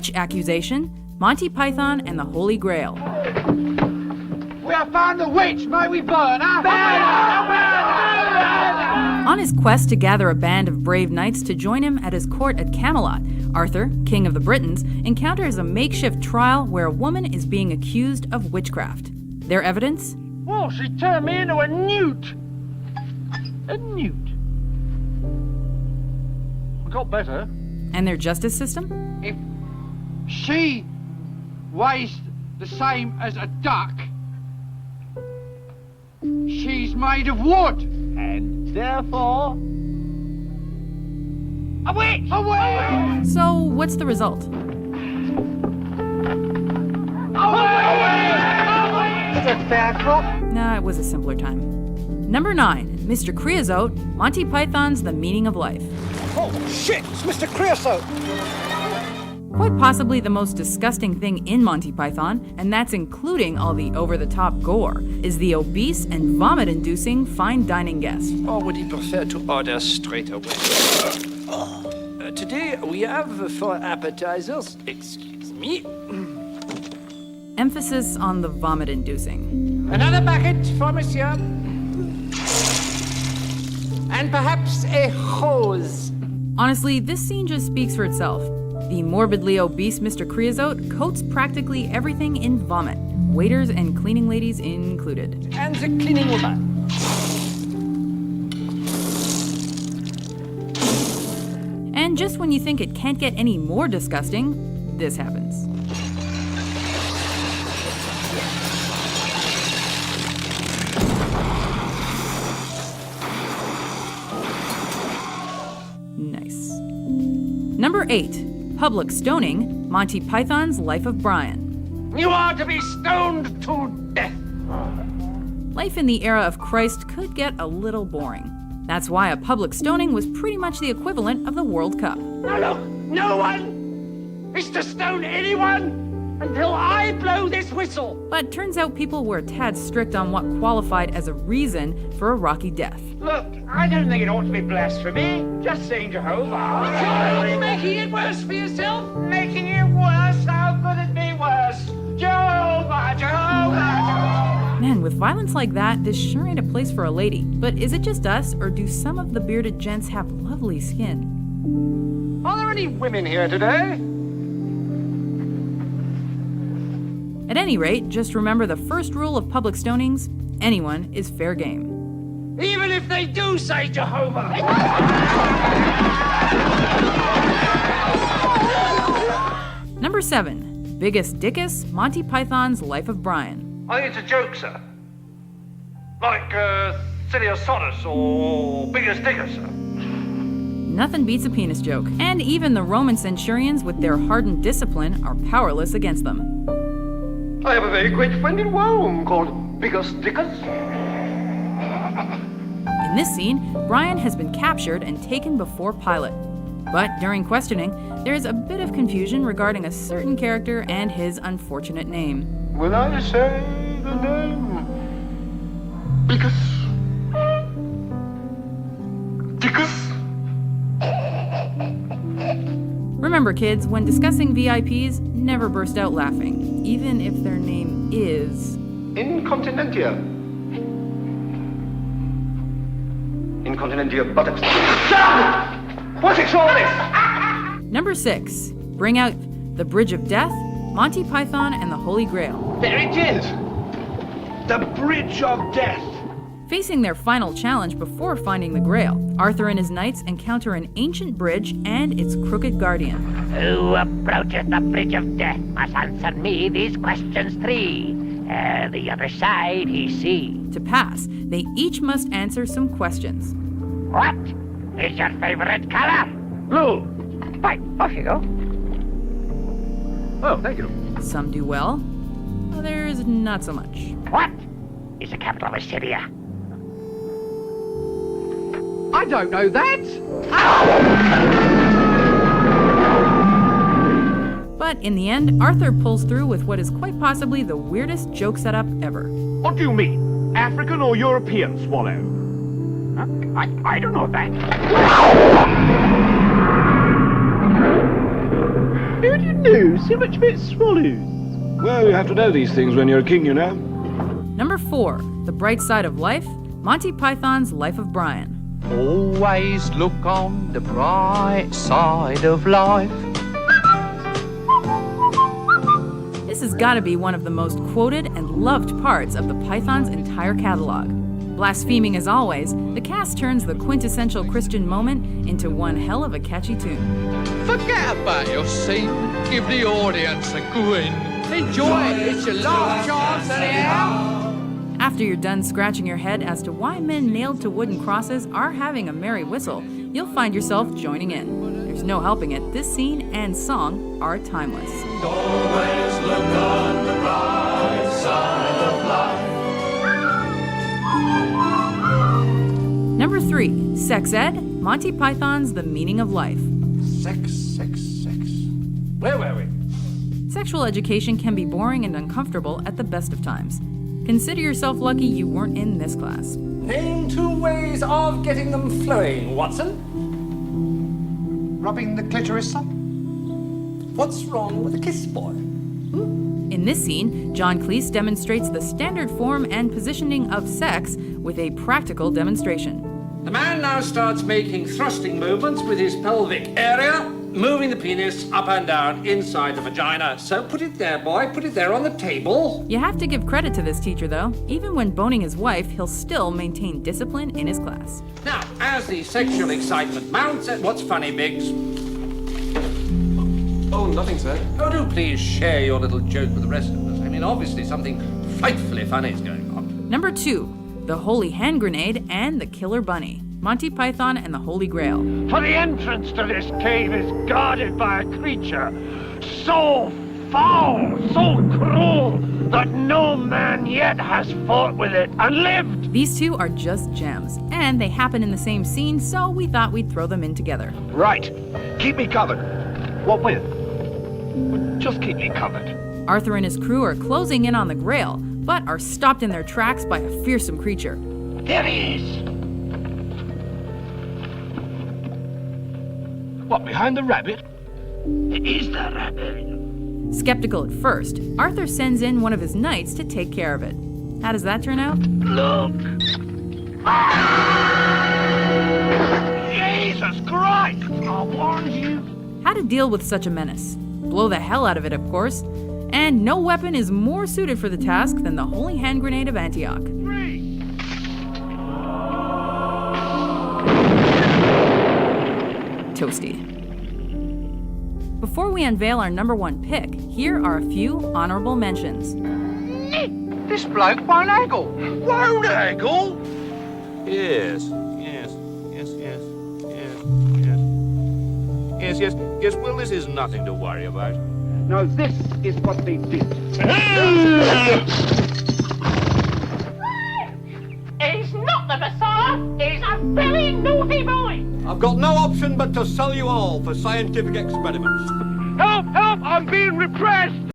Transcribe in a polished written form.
Witch accusation, Monty Python and the Holy Grail. We have found the witch, may we burn her? Burn her! On his quest to gather a band of brave knights to join him at his court at Camelot, Arthur, king of the Britons, encounters a makeshift trial where a woman is being accused of witchcraft. Their evidence? Well, she turned me into a newt. A newt. I got better. And their justice system? If she weighs the same as a duck, she's made of wood. And therefore, a witch! A witch! So, what's the result? A witch! Is it fair, cop? Nah, it was a simpler time. Number 9, Mr. Creosote, Monty Python's The Meaning of Life. Oh, shit! It's Mr. Creosote! Quite possibly the most disgusting thing in Monty Python, and that's including all the over-the-top gore, is the obese and vomit-inducing fine dining guest. Or would he prefer to order straight away? Today we have for appetizers, excuse me, Emphasis on the vomit-inducing. Another packet for monsieur. And perhaps a hose. Honestly, this scene just speaks for itself. The morbidly obese Mr. Creosote coats practically everything in vomit, waiters and cleaning ladies included. and the cleaning woman. And just when you think it can't get any more disgusting, this happens. Nice. Number 8. Public stoning, Monty Python's Life of Brian. You are to be stoned to death. Life in the era of Christ could get a little boring. That's why a public stoning was pretty much the equivalent of the World Cup. Now look, no one is to stone anyone until I blow this whistle. But turns out people were a tad strict on what qualified as a reason for a rocky death. Look, I don't think it ought to be blasphemy. Just saying Jehovah. You're making it worse for yourself? Making it worse? How could it be worse? Jehovah, Jehovah, Jehovah. Man, with violence like that, this sure ain't a place for a lady. But is it just us, or do some of the bearded gents have lovely skin? Are there any women here today? At any rate, just remember the first rule of public stonings: anyone is fair game. Even if they do say Jehovah. Number 7. Biggest Dickus, Monty Python's Life of Brian. I think it's a joke, sir. Like, Siliosaurus or Biggest Digger, sir. Nothing beats a penis joke, and even the Roman centurions with their hardened discipline are powerless against them. I have a very great friend in Rome called Biggest Dickers. In this scene, Brian has been captured and taken before Pilate. But during questioning, there is a bit of confusion regarding a certain character and his unfortunate name. Will I say the name? Biggest Dickers? Remember, kids, when discussing VIPs, never burst out laughing, even if their name is... Incontinentia. Incontinentia buttocks. What's it all this? Number 6. Bring out The Bridge of Death, Monty Python and the Holy Grail. There it is. The Bridge of Death. Facing their final challenge before finding the Grail, Arthur and his knights encounter an ancient bridge and its crooked guardian. Who approaches the bridge of death must answer me these questions 3. The other side he see. To pass, they each must answer some questions. What is your favorite color? Blue. Fine, off you go. Oh, thank you. Some do well, others not so much. What is the capital of Assyria? I don't know that. But in the end, Arthur pulls through with what is quite possibly the weirdest joke setup ever. What do you mean? African or European swallow? Huh? I don't know that. Who do you know? So much about swallows. Well, you have to know these things when you're a king, you know. Number 4, The Bright Side of Life, Monty Python's Life of Brian. Always look on the bright side of life. This has got to be one of the most quoted and loved parts of the Python's entire catalog. Blaspheming as always, the cast turns the quintessential Christian moment into one hell of a catchy tune. Forget about your scene. Give the audience a grin. Enjoy it. It's your last chance anyhow. After you're done scratching your head as to why men nailed to wooden crosses are having a merry whistle, you'll find yourself joining in. There's no helping it, this scene and song are timeless. Always look on the bright side of life. Number 3, Sex Ed, Monty Python's The Meaning of Life. Sex. Where were we? Sexual education can be boring and uncomfortable at the best of times. Consider yourself lucky you weren't in this class. Name 2 ways of getting them flowing, Watson. Rubbing the clitoris, son? What's wrong with a kiss, boy? In this scene, John Cleese demonstrates the standard form and positioning of sex with a practical demonstration. The man now starts making thrusting movements with his pelvic area, moving the penis up and down inside the vagina. So put it there, boy. Put it there on the table. You have to give credit to this teacher, though. Even when boning his wife, he'll still maintain discipline in his class. Now, as the sexual excitement mounts, what's funny, Biggs? Oh, nothing, sir. Oh, do please share your little joke with the rest of us. I mean, obviously something frightfully funny is going on. Number 2, The Holy Hand Grenade and the Killer Bunny, Monty Python and the Holy Grail. For the entrance to this cave is guarded by a creature so foul, so cruel, that no man yet has fought with it and lived. These two are just gems, and they happen in the same scene, so we thought we'd throw them in together. Right. Keep me covered. What with? Just keep me covered. Arthur and his crew are closing in on the Grail, but are stopped in their tracks by a fearsome creature. There he is. What, behind the rabbit? It is the rabbit. Skeptical at first, Arthur sends in one of his knights to take care of it. How does that turn out? Look. Jesus Christ! I warned you. How to deal with such a menace? Blow the hell out of it, of course. And no weapon is more suited for the task than the Holy Hand Grenade of Antioch. Toasty. Before we unveil our number 1 pick, here are a few honorable mentions. This bloke won't haggle. Won't haggle? Yes. Well, this is nothing to worry about. Now, this is what they did. He's not the Messiah. He's a very naughty boy. I've got no option but to sell you all for scientific experiments. Help! Help! I'm being repressed!